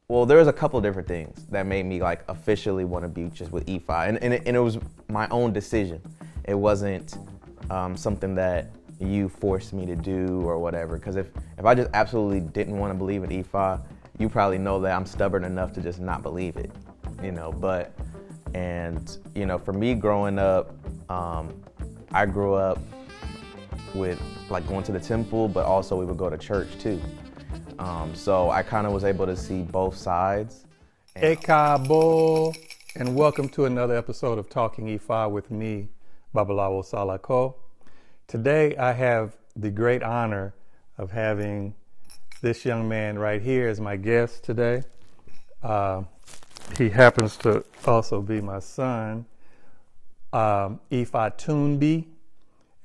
Well, there was a couple different things that made me like officially want to be just with Ifá, and it was my own decision. It wasn't something that you forced me to do or whatever. Because if I just absolutely didn't want to believe in Ifá, you probably know that I'm stubborn enough to just not believe it, you know. For me growing up, I grew up with like going to the temple, but also we would go to church too. So I kind of was able to see both sides. Ekabo, and welcome to another episode of Talking Ifá with me, Babalawo Salako. Today I have the great honor of having this young man right here as my guest today. He happens to also be my son, Ifátúnmbi,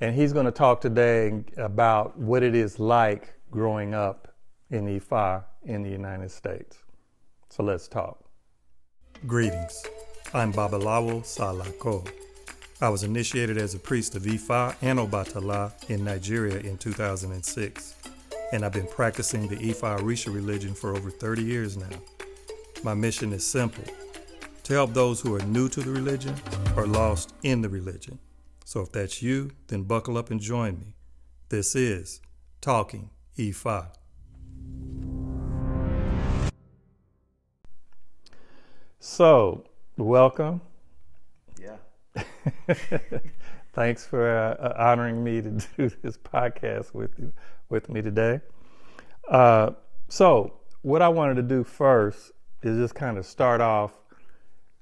and he's going to talk today about what it is like growing up in Ifá in the United States. So let's talk. Greetings. I'm Babalawo Salako. I was initiated as a priest of Ifá and Obatala in Nigeria in 2006, and I've been practicing the Ifá Orisha religion for over 30 years now. My mission is simple: to help those who are new to the religion or lost in the religion. So if that's you, then buckle up and join me. This is Talking Ifá. So, welcome. Yeah. Thanks for honoring me to do this podcast with me today. So, what I wanted to do first is just kind of start off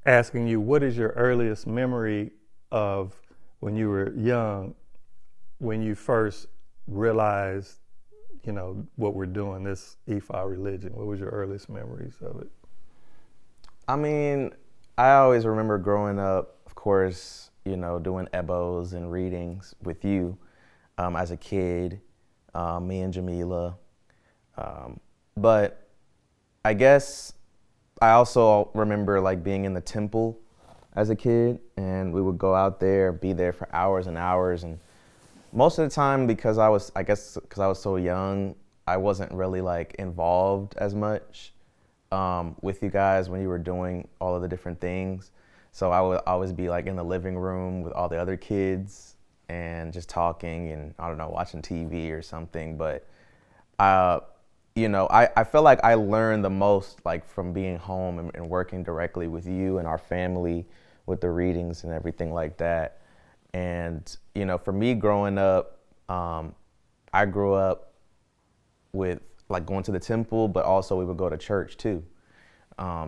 asking you, what is your earliest memory of when you were young, when you first realized, what we're doing, this Ifá religion? What was your earliest memories of it? I mean, I always remember growing up, of course, doing ebos and readings with you as a kid, me and Jamila. But I guess I also remember like being in the temple as a kid, and we would go out there, be there for hours and hours. And most of the time, because I was so young, I wasn't really like involved as much with you guys when you were doing all of the different things. So I would always be like in the living room with all the other kids and just talking and, I don't know, watching TV or something. But, I feel like I learned the most like from being home and working directly with you and our family with the readings and everything like that. And, for me growing up, I grew up with like going to the temple, but also we would go to church too.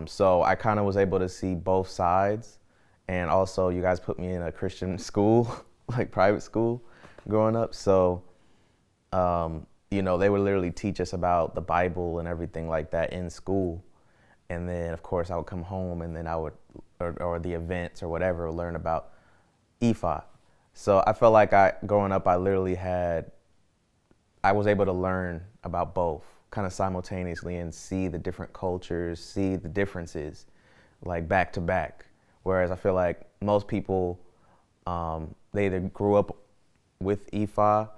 So I kind of was able to see both sides. And also you guys put me in a Christian school, like private school growing up. So, they would literally teach us about the Bible and everything like that in school. And then of course I would come home and then I would, or the events or whatever, learn about Ifá. So I felt like growing up, I was able to learn about both kind of simultaneously and see the different cultures, see the differences like back to back. Whereas I feel like most people, they either grew up with Ifá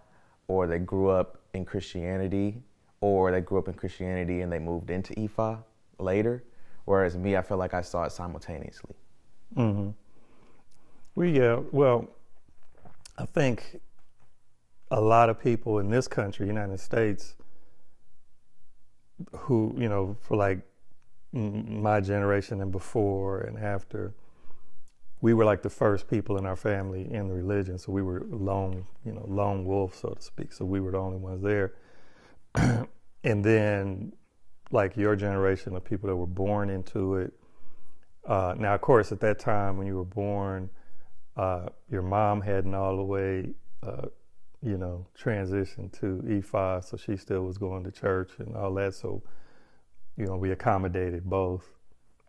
or they grew up in Christianity, or they grew up in Christianity and they moved into Ifá later. Whereas me, I feel like I saw it simultaneously. Mm-hmm. Well, I think a lot of people in this country, United States, who, for like my generation and before and after, we were like the first people in our family in the religion. So we were lone wolf, so to speak. So we were the only ones there. And then like your generation of people that were born into it. Now, of course, at that time when you were born, your mom hadn't all the way, transitioned to Ifá, so she still was going to church and all that. So, we accommodated both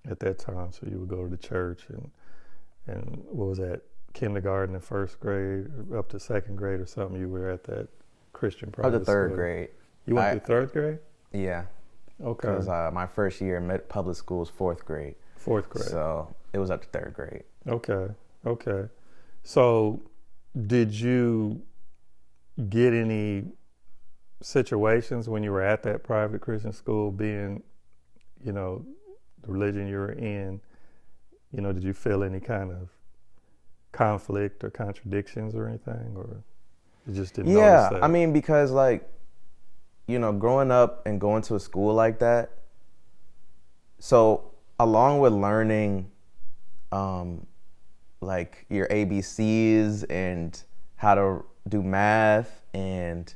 at that time. So you would go to the church and what was that, kindergarten and first grade, up to second grade or something, you were at that Christian private school. Up to third grade. You went to third grade? Yeah. Okay. Because my first year in public school was fourth grade. Fourth grade. So it was up to third grade. Okay. So did you get any situations when you were at that private Christian school being, the religion you were in, did you feel any kind of conflict or contradictions or anything, or you just didn't notice that? I mean, because like, growing up and going to a school like that, so along with learning like your ABCs and how to do math and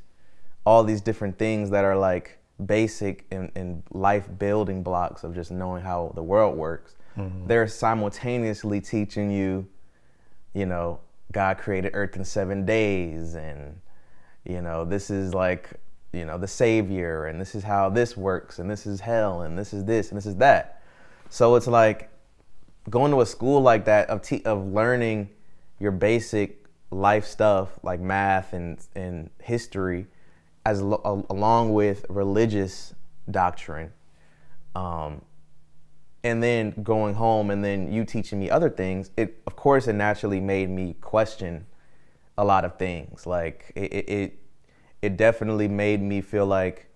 all these different things that are like basic and life building blocks of just knowing how the world works, they're simultaneously teaching you, God created Earth in 7 days, and this is like, the Savior, and this is how this works, and this is hell, and this is this, and this is that. So it's like going to a school like that of learning your basic life stuff like math and history, along with religious doctrine, and then going home and then you teaching me other things. It naturally made me question a lot of things. Like it definitely made me feel like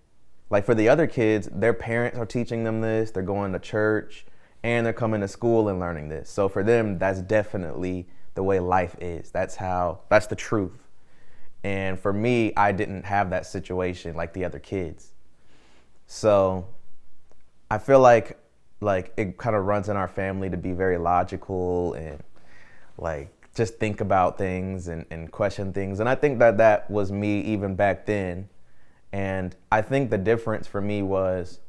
for the other kids, their parents are teaching them this, they're going to church, and they're coming to school and learning this. So for them, that's definitely the way life is. That's the truth. And for me, I didn't have that situation like the other kids. So I feel like it kind of runs in our family to be very logical and like just think about things and question things. And I think that was me even back then. And I think the difference for me was,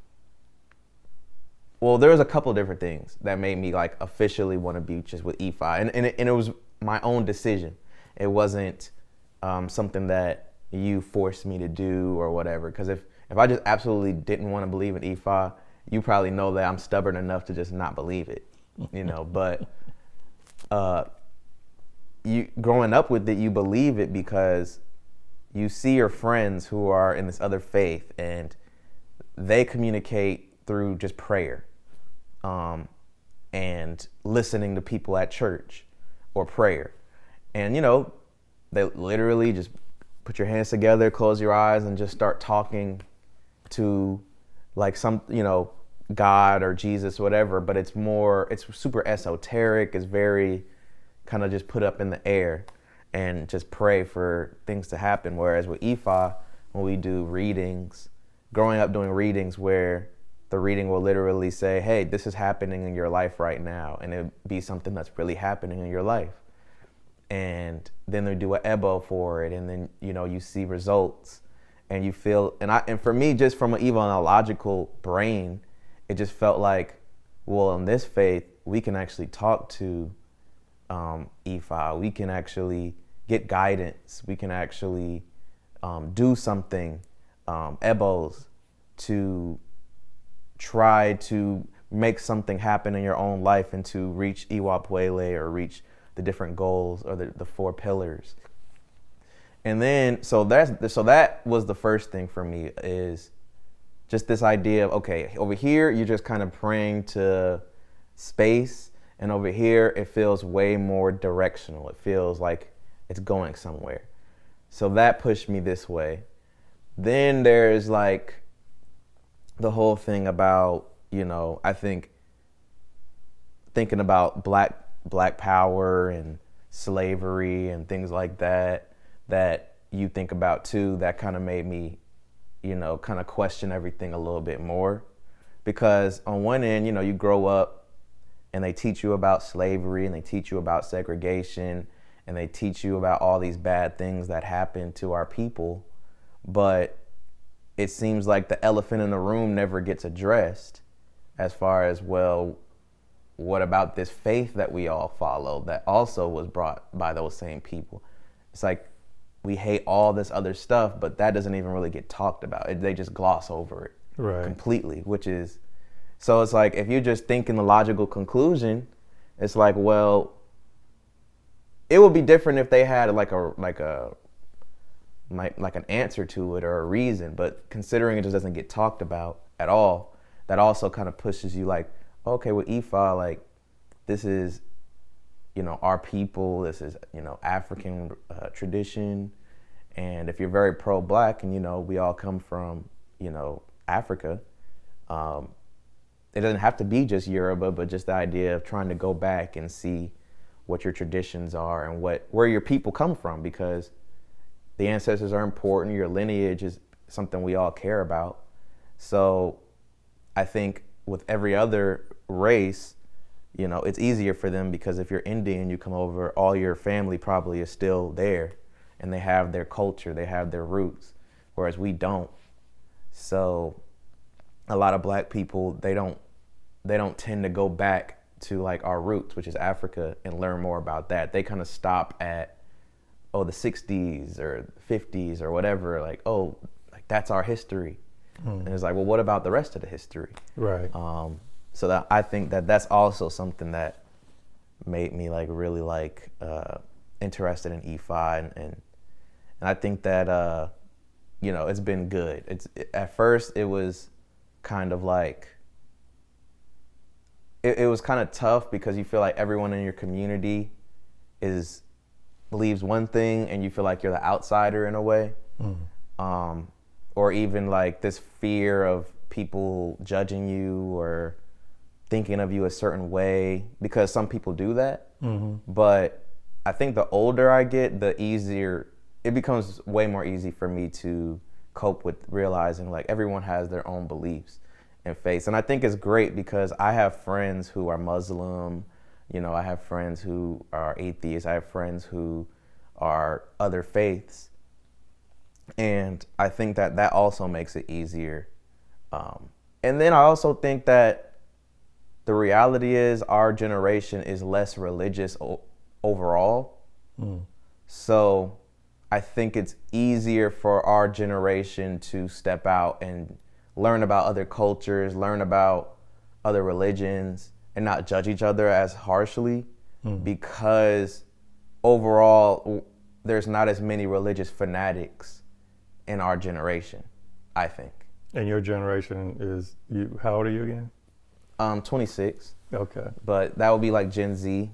well, there was a couple of different things that made me like officially want to be just with Ifá. And it was my own decision. It wasn't something that you forced me to do or whatever. Because if I just absolutely didn't want to believe in Ifá, you probably know that I'm stubborn enough to just not believe it, But you growing up with it, you believe it because you see your friends who are in this other faith, and they communicate through just prayer, and listening to people at church or prayer, and they literally just put your hands together, close your eyes, and just start talking to like some, God or Jesus, whatever, but it's super esoteric. It's very kind of just put up in the air and just pray for things to happen. Whereas with Ifá, when we do readings, growing up doing readings where the reading will literally say, hey, this is happening in your life right now. And it'd be something that's really happening in your life. And then they do an ebo for it. And then, you see results and you feel, and for me, just from an evolutionological brain, it just felt like, well, in this faith, we can actually talk to Ifá. We can actually get guidance. We can actually do something, ebos, to try to make something happen in your own life and to reach Iwa Puele or reach the different goals or the 4 pillars. And then, so that was the first thing for me, is just this idea of, okay, over here, you're just kind of praying to space. And over here, it feels way more directional. It feels like it's going somewhere. So that pushed me this way. Then there's like the whole thing about, I think thinking about black power and slavery and things like that you think about too, that kind of made me, kind of question everything a little bit more. Because on one end, you grow up and they teach you about slavery and they teach you about segregation and they teach you about all these bad things that happen to our people. But it seems like the elephant in the room never gets addressed as far as, well, what about this faith that we all follow that also was brought by those same people? It's like we hate all this other stuff, but that doesn't even really get talked about. They just gloss over it completely, which is, so it's like if you're just thinking the logical conclusion, it's like, well, it would be different if they had like an answer to it or a reason, but considering it just doesn't get talked about at all, that also kind of pushes you like, okay, with Ifá, like this is, our people, this is, African tradition. And if you're very pro-black and, we all come from, Africa, it doesn't have to be just Yoruba, but just the idea of trying to go back and see what your traditions are and where your people come from, because the ancestors are important. Your lineage is something we all care about. So I think with every other race, you know, it's easier for them because if you're Indian, you come over, all your family probably is still there and they have their culture, they have their roots, whereas we don't. So a lot of black people, they don't tend to go back to like our roots, which is Africa, and learn more about that. They kind of stop at, the 60s or 50s or whatever, like, like that's our history. And it's like, well, what about the rest of the history? Right. So that I think that's also something that made me like really like interested in Ifá, and I think that it's been good. At first it was kind of like it was kind of tough because you feel like everyone in your community believes one thing and you feel like you're the outsider in a way. Or even like this fear of people judging you or thinking of you a certain way, because some people do that. But I think the older I get, the easier it becomes. Way more easy for me to cope with realizing like everyone has their own beliefs and faiths. And I think it's great because I have friends who are Muslim, I have friends who are atheists, I have friends who are other faiths. And I think that also makes it easier. And then I also think that the reality is our generation is less religious overall. So I think it's easier for our generation to step out and learn about other cultures, learn about other religions, and not judge each other as harshly, because overall there's not as many religious fanatics in our generation, I think. And your generation is, how old are you again? 26. Okay. But that would be like Gen Z.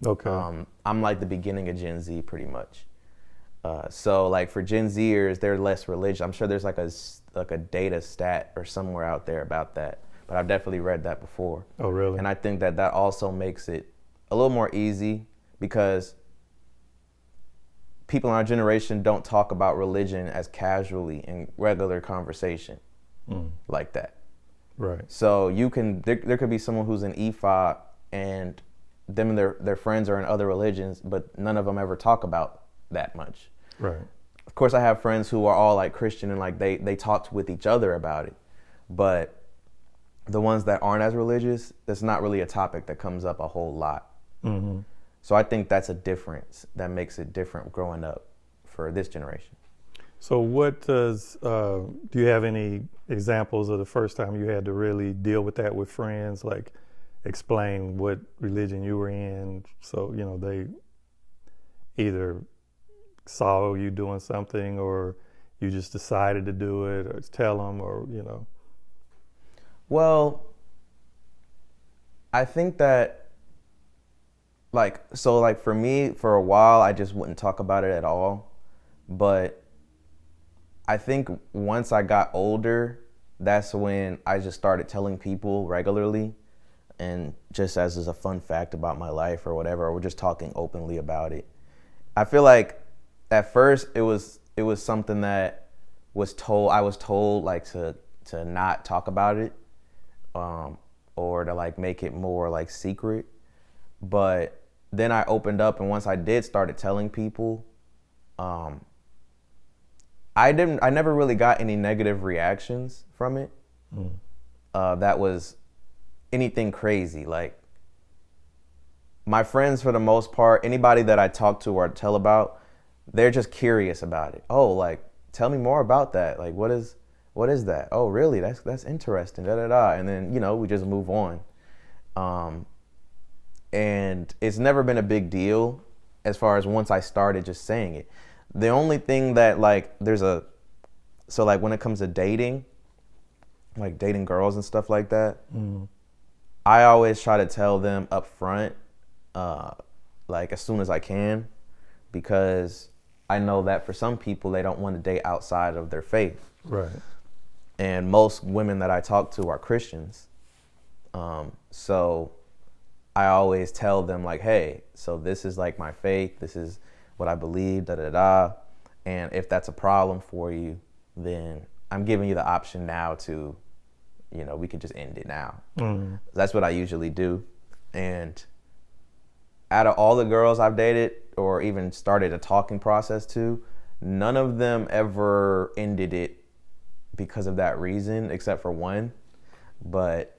Okay. I'm like the beginning of Gen Z pretty much. So like for Gen Zers, they're less religious. I'm sure there's like a data stat or somewhere out there about that, but I've definitely read that before. Oh, really? And I think that also makes it a little more easy because people in our generation don't talk about religion as casually in regular conversation like that. Right. So there could be someone who's in Ifá and them and their friends are in other religions, but none of them ever talk about that much. Right. Of course, I have friends who are all like Christian and like they talked with each other about it, but the ones that aren't as religious, that's not really a topic that comes up a whole lot. So I think that's a difference that makes it different growing up for this generation. So what do you have any examples of the first time you had to really deal with that with friends, like explain what religion you were in, so they either saw you doing something or you just decided to do it, or tell them, or Well, I think that like for me, for a while I just wouldn't talk about it at all, but I think once I got older, that's when I just started telling people regularly, and just as a fun fact about my life or whatever, or we're just talking openly about it. I feel like at first it was something that I was told like to not talk about it, or to like make it more like secret. But then I opened up, and once I started telling people, I never really got any negative reactions from it. That was anything crazy. Like my friends, for the most part, anybody that I talk to or tell about, they're just curious about it. Oh, like tell me more about that. Like what is that? Oh, really? That's interesting. Da da da. And then we just move on. And it's never been a big deal as far as once I started just saying it. The only thing that like so like when it comes to dating, like dating girls and stuff like that, I always try to tell them up front, like as soon as I can, because I know that for some people they don't want to date outside of their faith. Right. And most women that I talk to are Christians. So I always tell them like, hey, so this is like my faith. This is what I believe, da da da. And if that's a problem for you, then I'm giving you the option now to, we could just end it now. Mm-hmm. That's what I usually do. And out of all the girls I've dated or even started a talking process to, none of them ever ended it because of that reason, except for one. But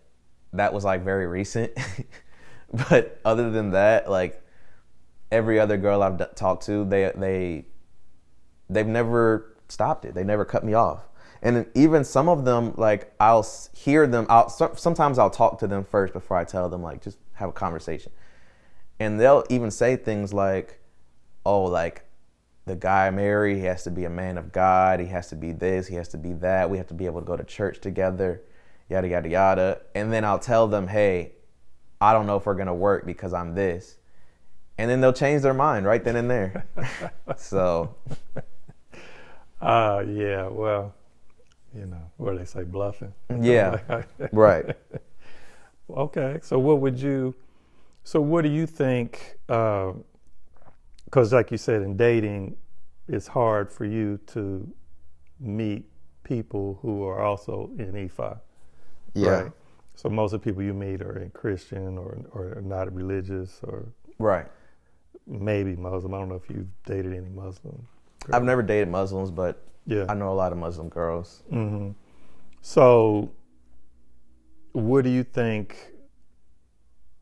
that was like very recent. But other than that, like every other girl I've talked to, they've never stopped it. They never cut me off. And even some of them, like I'll hear them out. Sometimes I'll talk to them first before I tell them, like, just have a conversation. And they'll even say things like, oh, like the guy I marry, he has to be a man of God. He has to be this, he has to be that. We have to be able to go to church together, yada, yada, yada. And then I'll tell them, hey, I don't know if we're going to work because I'm this. And then they'll change their mind right then and there. So. Yeah, well, what do they say, bluffing? Yeah, right. Okay, so what do you think, because like you said, in dating, it's hard for you to meet people who are also in Ifá. Yeah. Right? So most of the people you meet are in Christian or not religious or right. Maybe Muslim. I don't know if you've dated any Muslim girls. I've never dated Muslims, but yeah, I know a lot of Muslim girls. Mm-hmm. So what do you think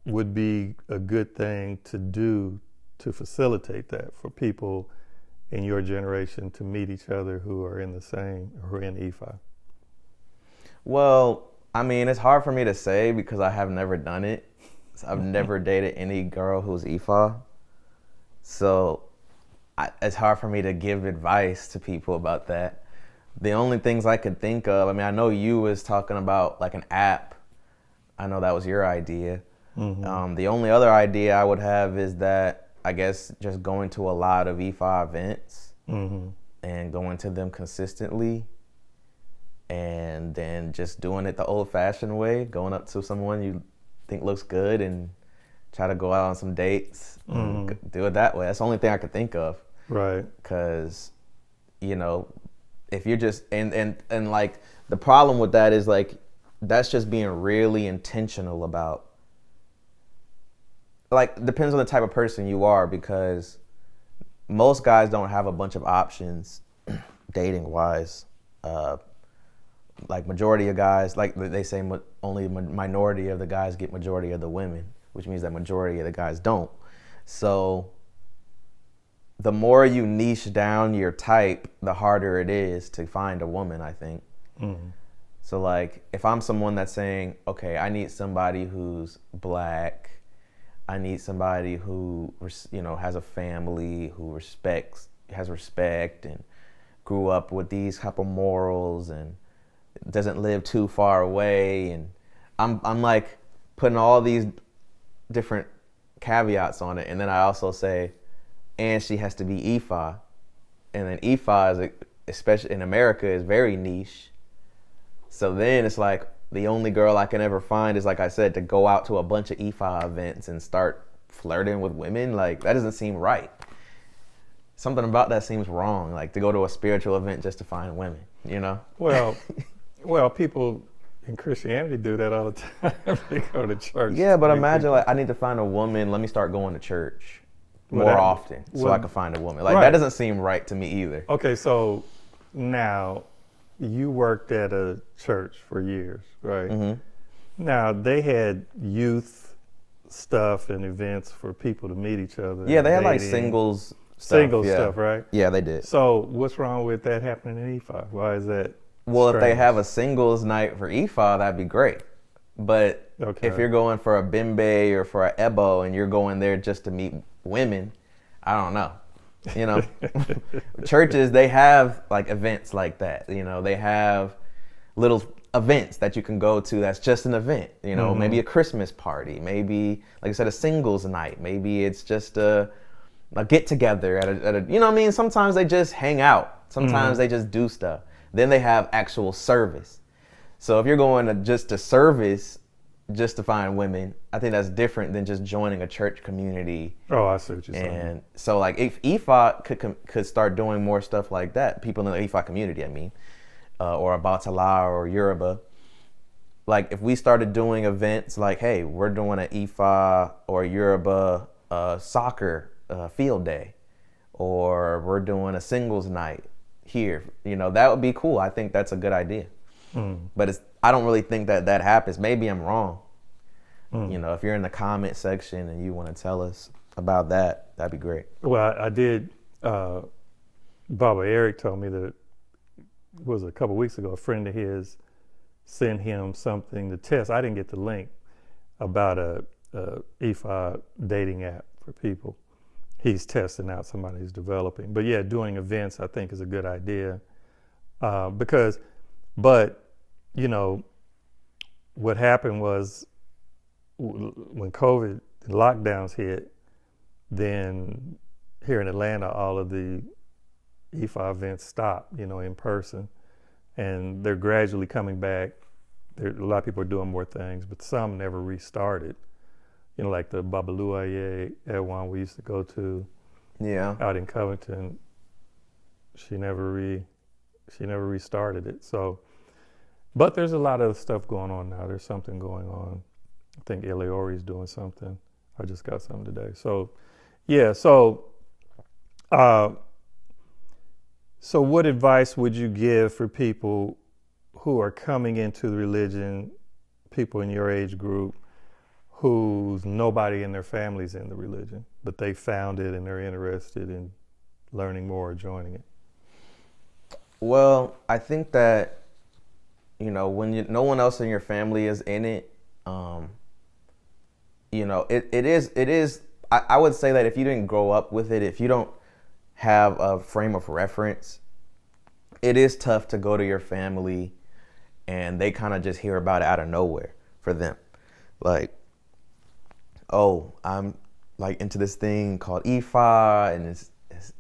would be a good thing to do to facilitate that for people in your generation to meet each other who are in Ifá? Well, I mean, it's hard for me to say because I have never done it. I've never dated any girl who's Ifá. So it's hard for me to give advice to people about that. The only things I could think of, I mean, I know you was talking about like an app. I know that was your idea. Mm-hmm. The only other idea I would have is that I guess just going to a lot of Ifá events mm-hmm. and going to them consistently, and then just doing it the old-fashioned way, going up to someone you think looks good and try to go out on some dates, mm-hmm. and do it that way. That's the only thing I could think of. Right. Because, if you're just, and like the problem with that is like, that's just being really intentional about, like, depends on the type of person you are, because most guys don't have a bunch of options dating wise. Like majority of guys, like they say, only minority of the guys get majority of the women, which means that majority of the guys don't. So the more you niche down your type, the harder it is to find a woman, I think. Mm-hmm. So like, if I'm someone that's saying, okay, I need somebody who's black, I need somebody who, has a family, who has respect and grew up with these type of morals and doesn't live too far away. And I'm like putting all these different caveats on it. And then I also say, and she has to be Ifá. And then Ifá is, especially in America, is very niche. So then it's like, the only girl I can ever find is, like I said, to go out to a bunch of Ifá events and start flirting with women. Like, that doesn't seem right. Something about that seems wrong, like to go to a spiritual event just to find women, Well, people in Christianity do that all the time. They go to church. Yeah, but imagine, like, I need to find a woman. Let me start going to church more often so I can find a woman. Like, right. That doesn't seem right to me either. Okay, so now you worked at a church for years, right? Mm-hmm. Now, they had youth stuff and events for people to meet each other. Yeah, they had like singles stuff, right? Yeah, they did. So what's wrong with that happening in Ifá? Why is that? Well, strange? If they have a singles night for Ifá, that'd be great. But if you're going for a bimbe or for a ebo and you're going there just to meet women, I don't know. Churches, they have like events like that. They have little events that you can go to that's just an event. Mm-hmm. Maybe a Christmas party, maybe, like I said, a singles night. Maybe it's just a get together at a you know what I mean? Sometimes they just hang out. Sometimes mm-hmm. they just do stuff. Then they have actual service. So if you're going to just a service, just to find women. I think that's different than just joining a church community. Oh, I see what you're saying. And so like if Ifá could start doing more stuff like that, people in the Ifá community, I mean, or Babalawo or Yoruba, like if we started doing events like, hey, we're doing an Ifá or Yoruba soccer field day, or we're doing a singles night here, that would be cool. I think that's a good idea. But I don't really think that happens. Maybe I'm wrong. If you're in the comment section and you want to tell us about that, that'd be great. Well, I did. Baba Eric told me that it was a couple weeks ago, a friend of his sent him something to test. I didn't get the link about a Ifá dating app for people. He's testing out, somebody who's developing. But yeah, doing events I think is a good idea but what happened was when COVID lockdowns hit, then here in Atlanta, all of the Ifá events stopped, in person, and they're gradually coming back. A lot of people are doing more things, but some never restarted. Like the Babalawo Salako we used to go to, out in Covington. She never restarted it. So, but there's a lot of stuff going on now. There's something going on. I think Eleori's doing something. I just got something today. So, yeah. So what advice would you give for people who are coming into the religion, people in your age group, who's nobody in their family's in the religion, but they found it and they're interested in learning more or joining it? Well, I think that, when no one else in your family is in it, it is, I would say that if you didn't grow up with it, if you don't have a frame of reference, it is tough to go to your family and they kind of just hear about it out of nowhere for them. Like, oh, I'm like into this thing called Ifá, and it's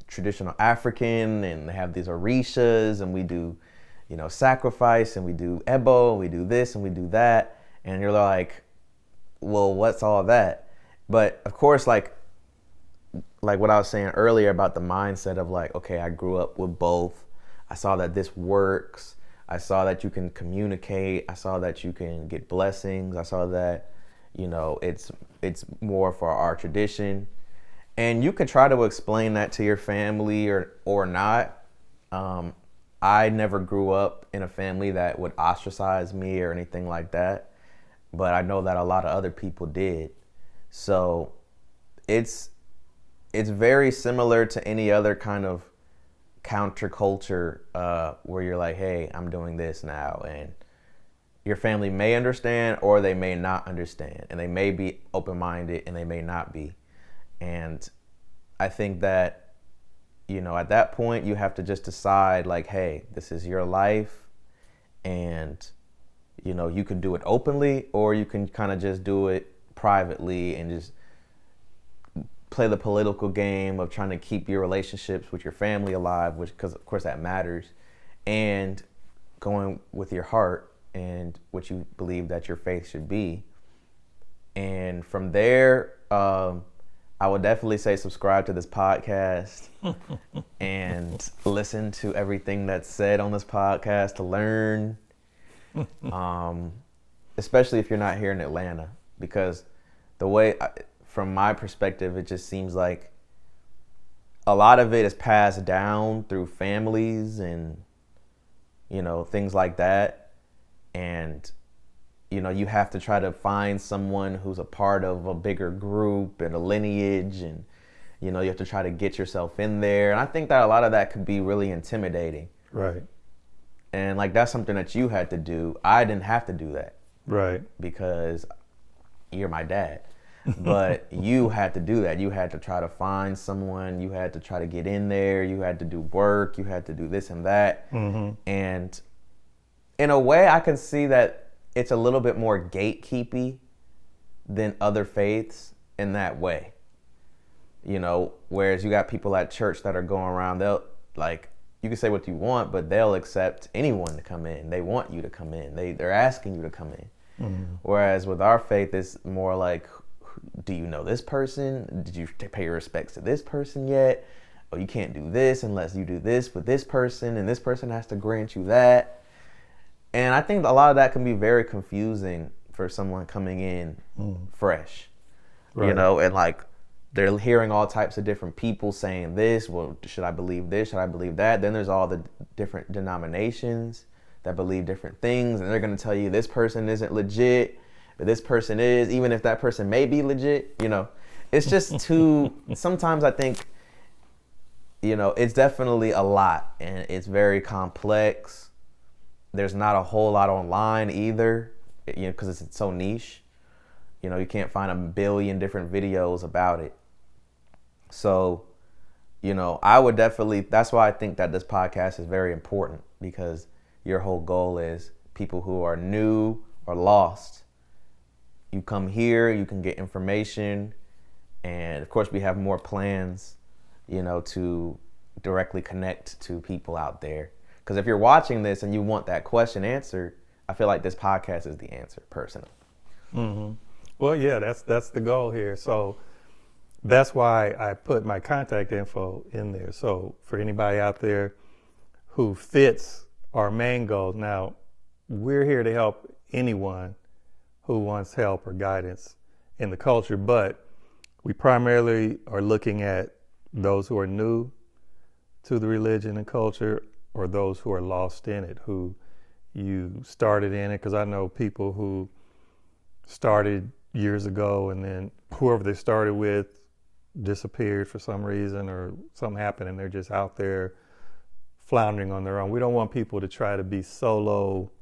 traditional African, and they have these orishas, and we do, sacrifice, and we do ebo, and we do this, and we do that. And you're like, well, what's all that? But of course, like what I was saying earlier about the mindset of like, okay, I grew up with both. I saw that this works. I saw that you can communicate. I saw that you can get blessings. I saw that, it's more for our tradition. And you can try to explain that to your family or not. I never grew up in a family that would ostracize me or anything like that, but I know that a lot of other people did. So it's very similar to any other kind of counterculture where you're like, hey, I'm doing this now, and your family may understand or they may not understand, and they may be open-minded and they may not be. And I think that, at that point you have to just decide like, hey, this is your life, and, you can do it openly or you can kind of just do it privately and just play the political game of trying to keep your relationships with your family alive, because of course that matters, and going with your heart and what you believe that your faith should be. And from there, I would definitely say subscribe to this podcast and listen to everything that's said on this podcast to learn, especially if you're not here in Atlanta, because the way, from my perspective, it just seems like a lot of it is passed down through families and, things like that. And, you have to try to find someone who's a part of a bigger group and a lineage, and, you have to try to get yourself in there. And I think that a lot of that could be really intimidating. Right. And like, that's something that you had to do. I didn't have to do that. Right. Because you're my dad. But you had to do that. You had to try to find someone. You had to try to get in there. You had to do work. You had to do this and that. Mm-hmm. And in a way, I can see that it's a little bit more gatekeepy than other faiths in that way. Whereas you got people at church that are going around, they'll, like, you can say what you want, but they'll accept anyone to come in. They want you to come in. They're asking you to come in. Whereas with our faith, it's more like, do you know this person? Did you pay your respects to this person yet? Oh, you can't do this unless you do this with this person, and this person has to grant you that. And I think a lot of that can be very confusing for someone coming in fresh, Right. you know, and like they're hearing all types of different people saying this. Well, should I believe this? Should I believe that? Then there's all the different denominations that believe different things, and they're going to tell you this person isn't legit, but this person is, even if that person may be legit, you know. It's just too, sometimes I think, you know, it's definitely a lot, and it's very complex. There's not a whole lot online either, you know, because it's so niche. You know, you can't find a billion different videos about it. So, you know, I would definitely, that's why I think that this podcast is very important, because your whole goal is people who are new or lost. You come here, you can get information. And of course, we have more plans, you know, to directly connect to people out there. Because if you're watching this and you want that question answered, I feel like this podcast is the answer, personally. Well, yeah, that's the goal here. So that's why I put my contact info in there. So for anybody out there who fits our main goal, now we're here to help anyone who wants help or guidance in the culture, but we primarily are looking at those who are new to the religion and culture, or those who are lost in it, who you started in it. Because I know people who started years ago and then whoever they started with disappeared for some reason, or something happened and they're just out there floundering on their own. We don't want people to try to be solo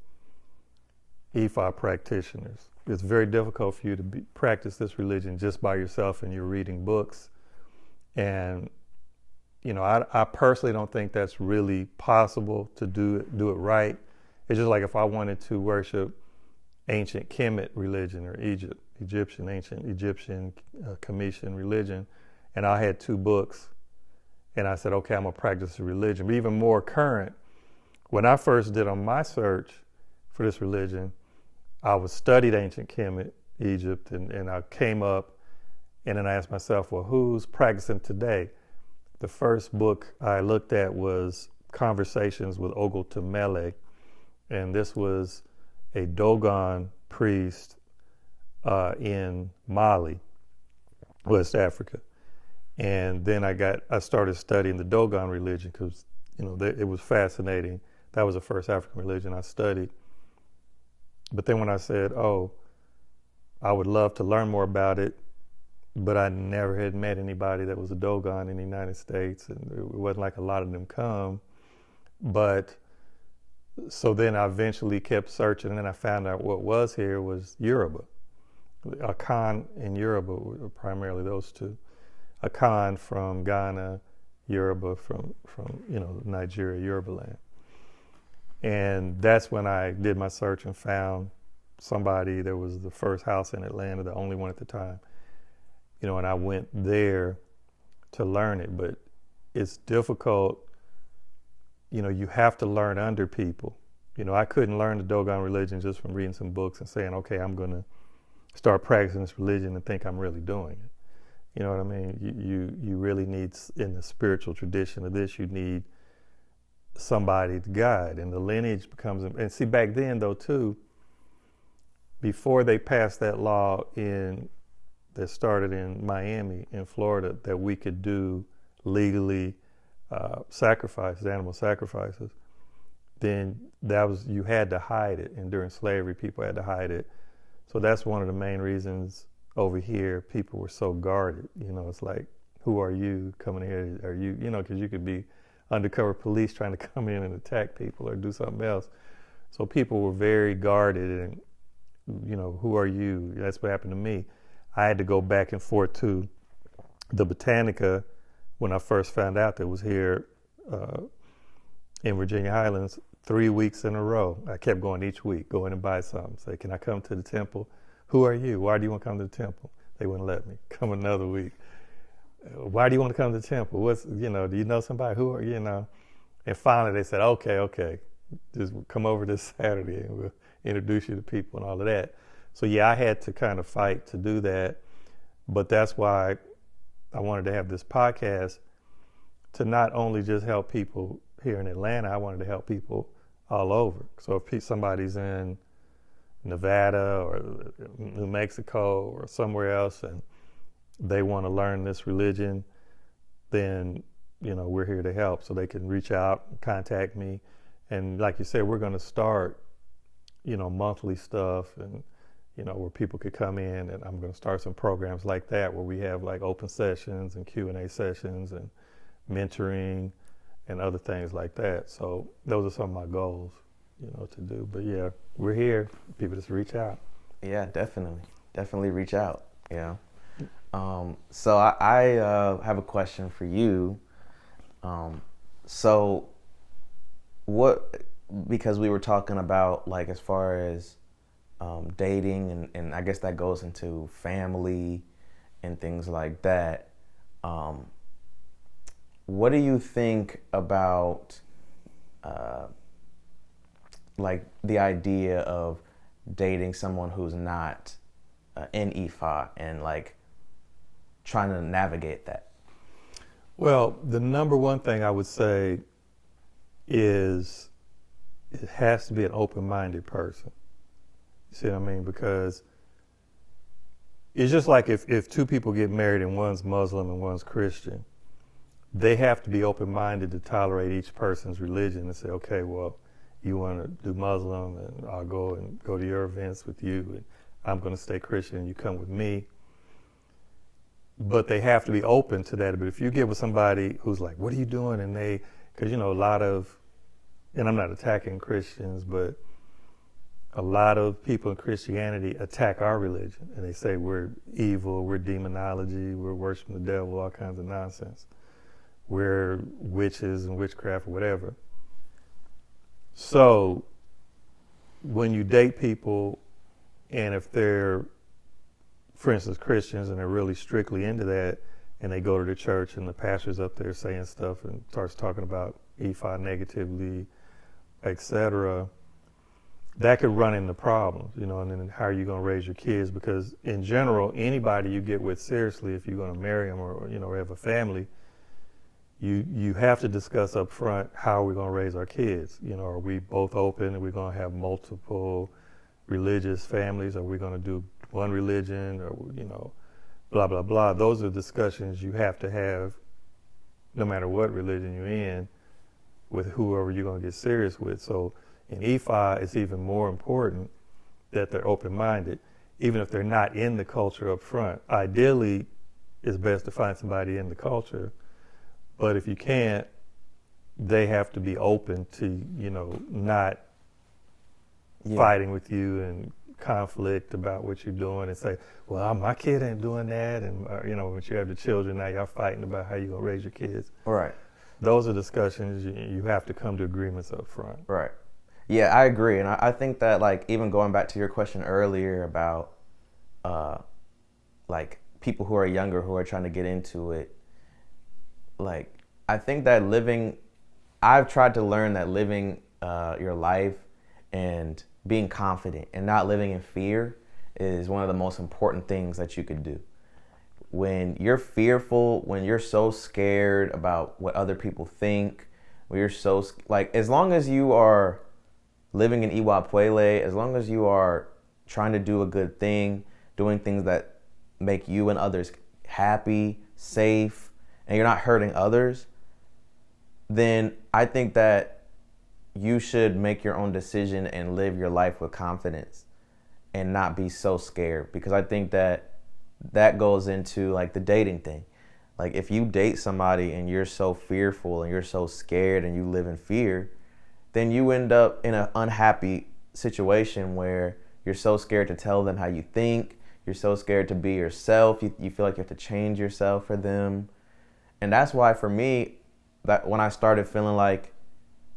Ifá practitioners. It's very difficult for you to practice this religion just by yourself and you're reading books. And you know, I personally don't think that's really possible to do it right. It's just like if I wanted to worship ancient Kemet religion or ancient Egyptian Commission religion, and I had 2 books, and I said, okay, I'm gonna practice the religion. But even more current, when I first did on my search for this religion, I was studied ancient Kemet, Egypt, and I came up, and then I asked myself, well, who's practicing today? The first book I looked at was Conversations with Ogotumele, and this was a Dogon priest in Mali, West Africa. And then I started studying the Dogon religion because, you know, it was fascinating. That was the first African religion I studied. But then when I said, oh, I would love to learn more about it, but I never had met anybody that was a Dogon in the United States, and it wasn't like a lot of them come. But so then I eventually kept searching, and then I found out what was here was Yoruba. Akan and Yoruba were primarily those two. Akan from Ghana, Yoruba from you know, Nigeria, Yoruba land. And that's when I did my search and found somebody that was the first house in Atlanta, the only one at the time. You know, and I went there to learn it, but it's difficult. You know, you have to learn under people. You know, I couldn't learn the Dogon religion just from reading some books and saying, okay, I'm going to start practicing this religion and think I'm really doing it. You know what I mean? You really need, in the spiritual tradition of this, you need somebody to guide, and the lineage becomes, and see, back then though too, before they passed that law that started in Miami, in Florida, that we could do legally sacrifices, animal sacrifices, then you had to hide it. And during slavery, people had to hide it. So that's one of the main reasons over here people were so guarded. You know, it's like, who are you coming here? Are you, you know, because you could be undercover police trying to come in and attack people or do something else. So people were very guarded, and, you know, who are you? That's what happened to me. I had to go back and forth to the Botanica when I first found out that it was here in Virginia Highlands 3 weeks in a row. I kept going each week, go in and buy something. Say, can I come to the temple? Who are you? Why do you want to come to the temple? They wouldn't let me. Come another week. Why do you want to come to the temple? What's, you know, do you know somebody? Who are, you know? And finally they said, okay, just come over this Saturday and introduce you to people and all of that. So yeah, I had to kind of fight to do that. But that's why I wanted to have this podcast, to not only just help people here in Atlanta, I wanted to help people all over. So if somebody's in Nevada or New Mexico or somewhere else and they want to learn this religion, then, you know, we're here to help. So they can reach out, contact me. And like you said, we're going to start, you know, monthly stuff, and, you know, where people could come in, and I'm going to start some programs like that where we have like open sessions and Q&A sessions and mentoring and other things like that. So those are some of my goals, you know, to do. But yeah, we're here. People just reach out. Yeah, definitely reach out. Yeah. So I have a question for you. So because we were talking about, like, as far as dating, and I guess that goes into family and things like that. What do you think about like the idea of dating someone who's not in Ifá, and like trying to navigate that? Well, the number one thing I would say is it has to be an open-minded person. You see what I mean? Because it's just like if two people get married and one's Muslim and one's Christian, they have to be open-minded to tolerate each person's religion and say, okay, well, you want to do Muslim, and I'll go to your events with you, and I'm going to stay Christian and you come with me. But they have to be open to that. But if you get with somebody who's like, what are you doing? And because, you know, a lot of, and I'm not attacking Christians, but a lot of people in Christianity attack our religion, and they say we're evil, we're demonology, we're worshiping the devil, all kinds of nonsense. We're witches and witchcraft or whatever. So when you date people, and if they're, for instance, Christians, and they're really strictly into that, and they go to the church and the pastor's up there saying stuff and starts talking about Ifá negatively, etc., that could run into problems, you know. And then how are you going to raise your kids? Because in general, anybody you get with seriously, if you're going to marry them or, you know, or have a family, you have to discuss up front, how are we going to raise our kids? You know, are we both open? Are we going to have multiple religious families? Are we going to do one religion? Or, you know, blah, blah, blah. Those are discussions you have to have no matter what religion you're in, with whoever you're going to get serious with. So in Ifá, it's even more important that they're open-minded, even if they're not in the culture up front. Ideally, it's best to find somebody in the culture, but if you can't, they have to be open to, you know, not fighting with you and conflict about what you're doing, and say, well, my kid ain't doing that, and you know, when you have the children, now y'all fighting about how you're going to raise your kids. Right. Those are discussions you have to come to agreements up front. Right. Yeah, I agree. And I think that, like, even going back to your question earlier about like people who are younger who are trying to get into it, like, I think that I've tried to learn that living your life and being confident and not living in fear is one of the most important things that you could do. When you're fearful, when you're so scared about what other people think, when you're so, like, as long as you are living in Iwa Puele, as long as you are trying to do a good thing, doing things that make you and others happy, safe, and you're not hurting others, then I think that you should make your own decision and live your life with confidence and not be so scared. Because I think that goes into, like, the dating thing. Like, if you date somebody and you're so fearful and you're so scared and you live in fear, then you end up in an unhappy situation where you're so scared to tell them how you think. You're so scared to be yourself. You feel like you have to change yourself for them. And that's why, for me, that when I started feeling like,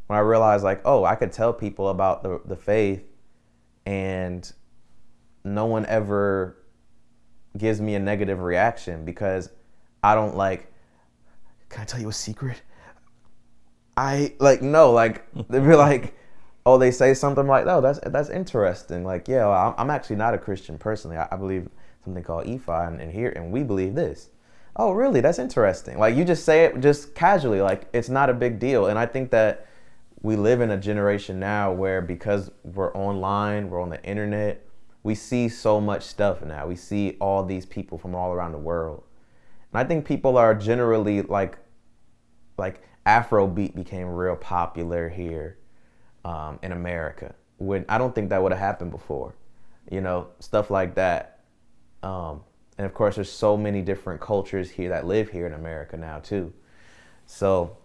when I realized, like, oh, I could tell people about the faith and no one ever gives me a negative reaction, because I don't, like, can I tell you a secret? No, like, they'd be like, oh, they say something like, oh, that's interesting. Like, yeah, well, I'm actually not a Christian personally. I believe something called Ifá, and we believe this. Oh, really? That's interesting. Like, you just say it just casually, like it's not a big deal. And I think that we live in a generation now where, because we're online, we're on the internet, we see so much stuff now. We see all these people from all around the world. And I think people are generally like Afrobeat became real popular here in America. When I don't think that would have happened before, stuff like that. And of course, there's so many different cultures here that live here in America now too. So,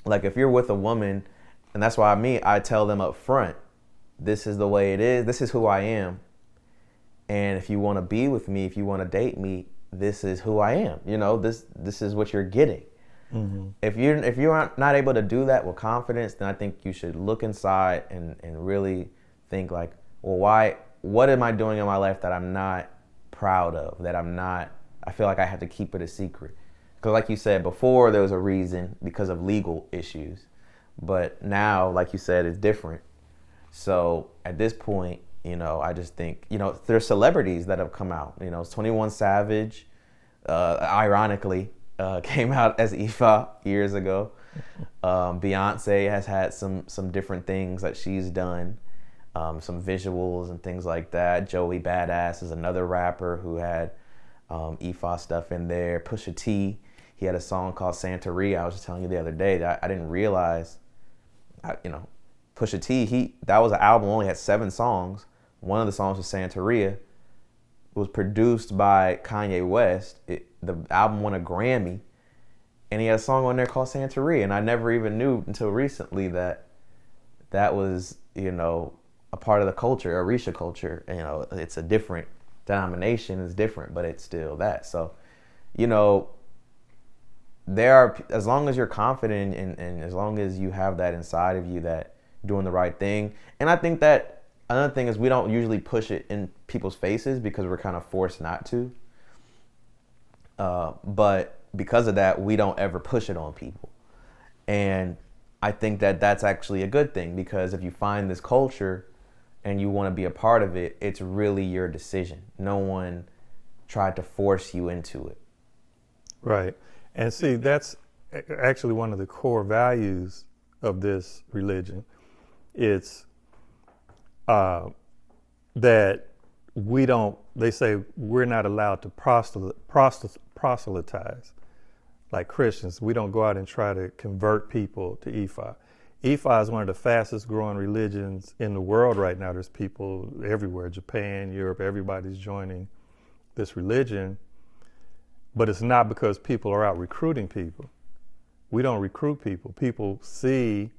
like, if you're with a woman, and that's why I tell them up front, this is the way it is. This is who I am. And if you want to be with me, if you want to date me, this is who I am. This is what you're getting. Mm-hmm. If you're not able to do that with confidence, then I think you should look inside and really think like, well, what am I doing in my life that I'm not proud of, I feel like I have to keep it a secret? Because like you said before, there was a reason because of legal issues. But now, like you said, it's different. So at this point, I just think, there's celebrities that have come out. 21 Savage, ironically, came out as Ifá years ago. Beyonce has had some different things that she's done, some visuals and things like that. Joey Badass is another rapper who had Ifá stuff in there. Pusha T, he had a song called Santeria. I was just telling you the other day that I didn't realize, Pusha T, that was an album, only had 7 songs. One of the songs was Santeria. It was produced by Kanye West. The album won a Grammy, and he had a song on there called Santeria, and I never even knew until recently that was, a part of the culture, Orisha culture. It's a different denomination, it's different, but it's still that. So, as long as you're confident and as long as you have that inside of you that you're doing the right thing. And I think that another thing is we don't usually push it in people's faces because we're kind of forced not to. But because of that, we don't ever push it on people. And I think that that's actually a good thing, because if you find this culture and you want to be a part of it, it's really your decision. No one tried to force you into it. Right. And see, that's actually one of the core values of this religion. It's that they say we're not allowed to proselytize like Christians. We don't go out and try to convert people to Ifá. Ifá is one of the fastest growing religions in the world right now. There's people everywhere, Japan, Europe, everybody's joining this religion. But it's not because people are out recruiting people. We don't recruit people. People see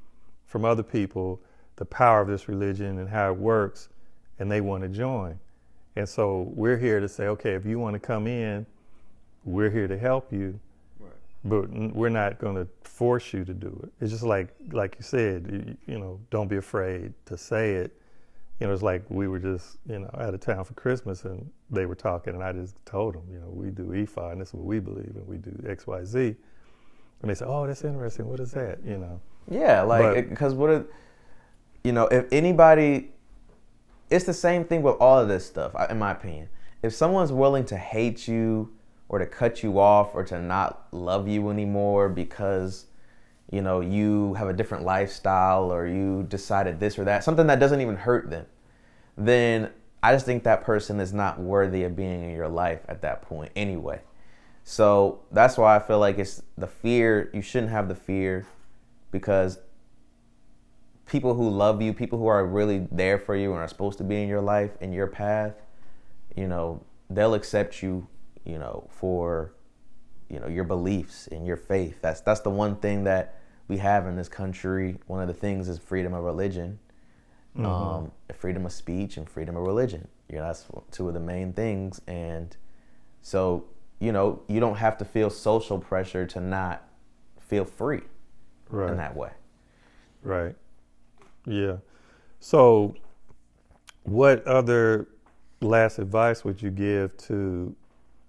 from other people the power of this religion and how it works, and they want to join. And so we're here to say, okay, if you want to come in, we're here to help you, right, but we're not going to force you to do it. It's just like you said, don't be afraid to say it. It's like we were just, out of town for Christmas, and they were talking, and I just told them, we do Ifá, and this is what we believe, and we do X, Y, Z. And they said, oh, that's interesting. What is that? Yeah, because if anybody, it's the same thing with all of this stuff, in my opinion. If someone's willing to hate you or to cut you off or to not love you anymore because you have a different lifestyle or you decided this or that, something that doesn't even hurt them, then I just think that person is not worthy of being in your life at that point anyway. So that's why I feel like it's the fear. You shouldn't have the fear, because people who love you, people who are really there for you and are supposed to be in your life, in your path, they'll accept you, for your beliefs and your faith. That's the one thing that we have in this country. One of the things is freedom of religion, freedom of speech, and freedom of religion. That's 2 of the main things. And so, you don't have to feel social pressure to not feel free, right, in that way. Right. Yeah. So what other last advice would you give to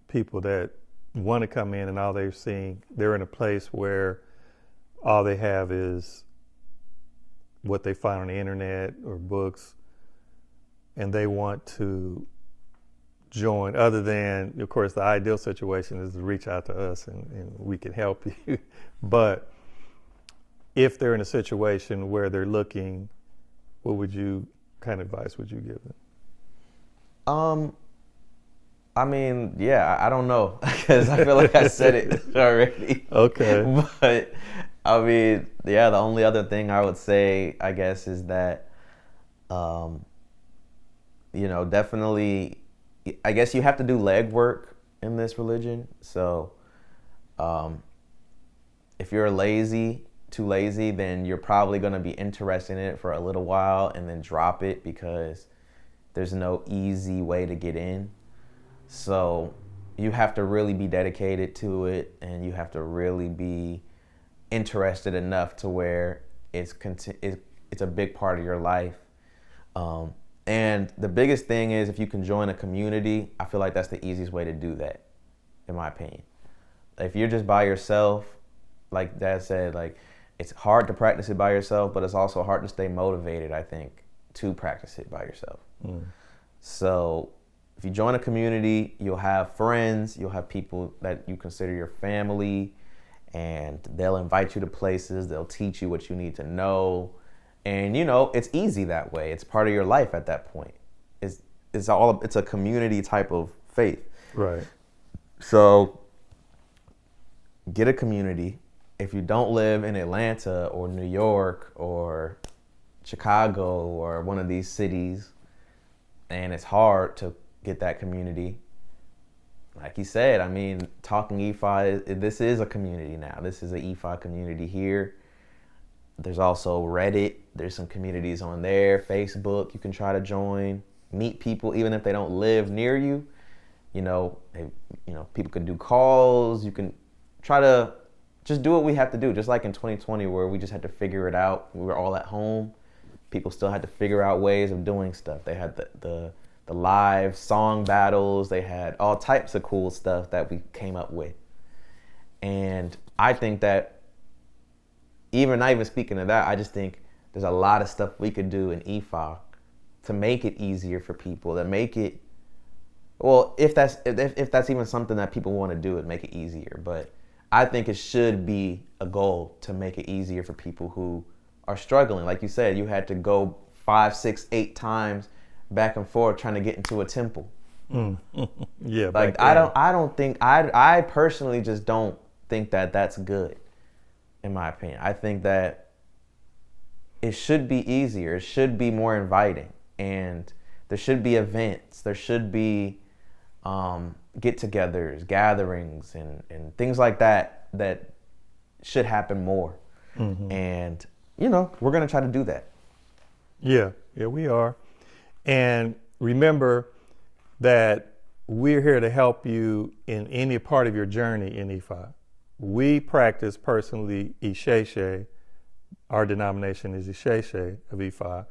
people that want to come in and all they're seeing, they're in a place where all they have is what they find on the internet or books, and they want to join, other than, of course, the ideal situation is to reach out to us and we can help you. But if they're in a situation where they're looking, what kind of advice would you give them? I mean, yeah, I don't know, because I feel like I said it already. Okay. But I mean, yeah, the only other thing I would say, I guess, is that, definitely, I guess you have to do legwork in this religion. So if you're too lazy, then you're probably going to be interested in it for a little while and then drop it, because there's no easy way to get in. So you have to really be dedicated to it, and you have to really be interested enough to where it's a big part of your life. And the biggest thing is, if you can join a community, I feel like that's the easiest way to do that, in my opinion. If you're just by yourself, like Dad said, like, it's hard to practice it by yourself, but it's also hard to stay motivated, I think, to practice it by yourself. So if you join a community, you'll have friends, you'll have people that you consider your family, and they'll invite you to places, they'll teach you what you need to know. And it's easy that way. It's part of your life at that point. It's a community type of faith. Right. So get a community. If you don't live in Atlanta or New York or Chicago or one of these cities, and it's hard to get that community, like you said, I mean, Talking Ifá, this is a community now. This is an Ifá community here. There's also Reddit. There's some communities on there. Facebook, you can try to join. Meet people, even if they don't live near you. People can do calls. You can try to just do what we have to do. Just like in 2020, where we just had to figure it out. We were all at home. People still had to figure out ways of doing stuff. They had the live song battles. They had all types of cool stuff that we came up with. And I think that, not even speaking of that, I just think there's a lot of stuff we could do in Ifá to make it easier for people, to make it, well, if that's even something that people want to do, it'd make it easier. But I think it should be a goal to make it easier for people who are struggling. Like you said, you had to go 5, 6, 8 times back and forth trying to get into a temple. Yeah. Like, I personally just don't think that that's good, in my opinion. I think that it should be easier. It should be more inviting. And there should be events. There should be get-togethers, gatherings, and things like that should happen more. Mm-hmm. And, we're going to try to do that. Yeah, we are. And remember that we're here to help you in any part of your journey in Ifá. We practice personally Isheshe. Our denomination is Isheshe of Ifá.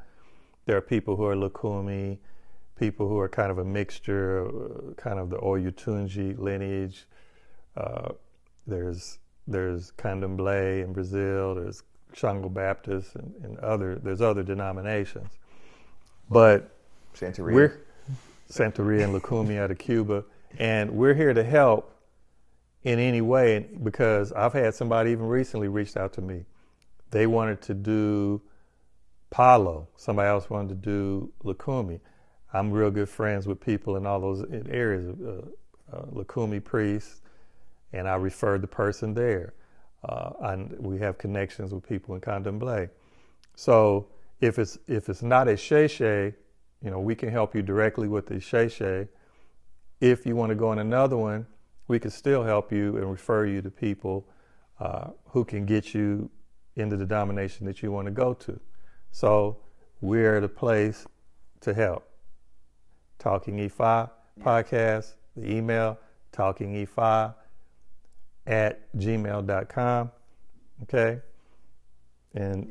There are people who are Lukumi, people who are kind of a mixture, kind of the Oyutunji lineage. There's Candomblé in Brazil. There's Shango Baptist and there's other denominations. But Santeria and Lukumi out of Cuba, and we're here to help in any way, because I've had somebody even recently reached out to me. They wanted to do Palo. Somebody else wanted to do Lukumi. I'm real good friends with people in all those areas, Lukumi priests, and I referred the person there. And we have connections with people in Candomblé. So if it's not a Sheshe, we can help you directly with the Sheshe. If you want to go on another one, we can still help you and refer you to people who can get you into the denomination that you want to go to. So we're the place to help. Talking Ifá podcast, the email, talkingifa@gmail.com. Okay? And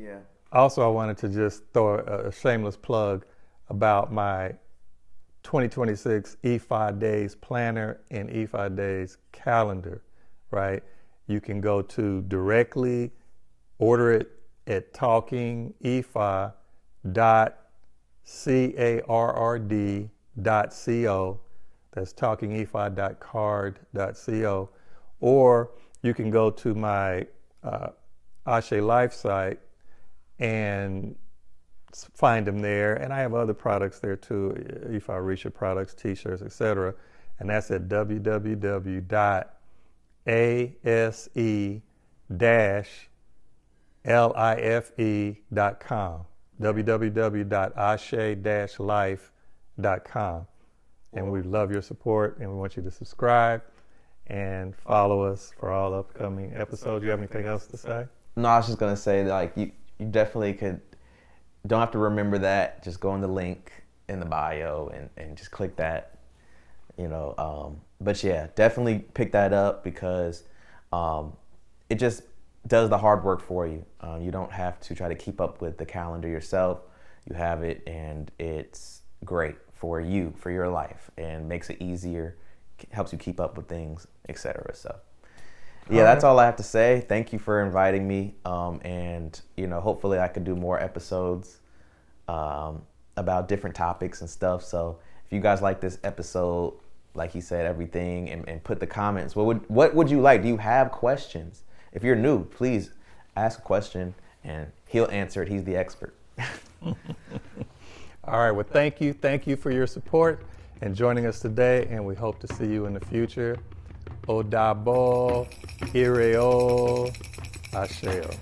also I wanted to just throw a shameless plug about my 2026 Ifá Days planner and Ifá Days calendar, right? You can go to directly order it at talkingifa.carrd.co. That's talkingifa.card.co. Or you can go to my Ashe Life site and find them there. And I have other products there too, Ifa Risha products, t-shirts, etc. And that's at www.ase-life.com, www.ashe-life.com. And we love your support, and we want you to subscribe and follow us for all upcoming episodes. You have anything else to say? No, I was just gonna say, like, you definitely don't have to remember that. Just go on the link in the bio and just click that, But yeah, definitely pick that up because it just does the hard work for you. You don't have to try to keep up with the calendar yourself. You have it, and it's great for you, for your life, and makes it easier, helps you keep up with things, etc. So yeah, that's all I have to say. Thank you for inviting me, and hopefully I could do more episodes about different topics and stuff. So if you guys like this episode, like he said, everything, and put the comments. What would you like? Do you have questions? If you're new, please ask a question and he'll answer it. He's the expert. All right, well, thank you. Thank you for your support and joining us today, and we hope to see you in the future. Odabo, Ireo, Asheo.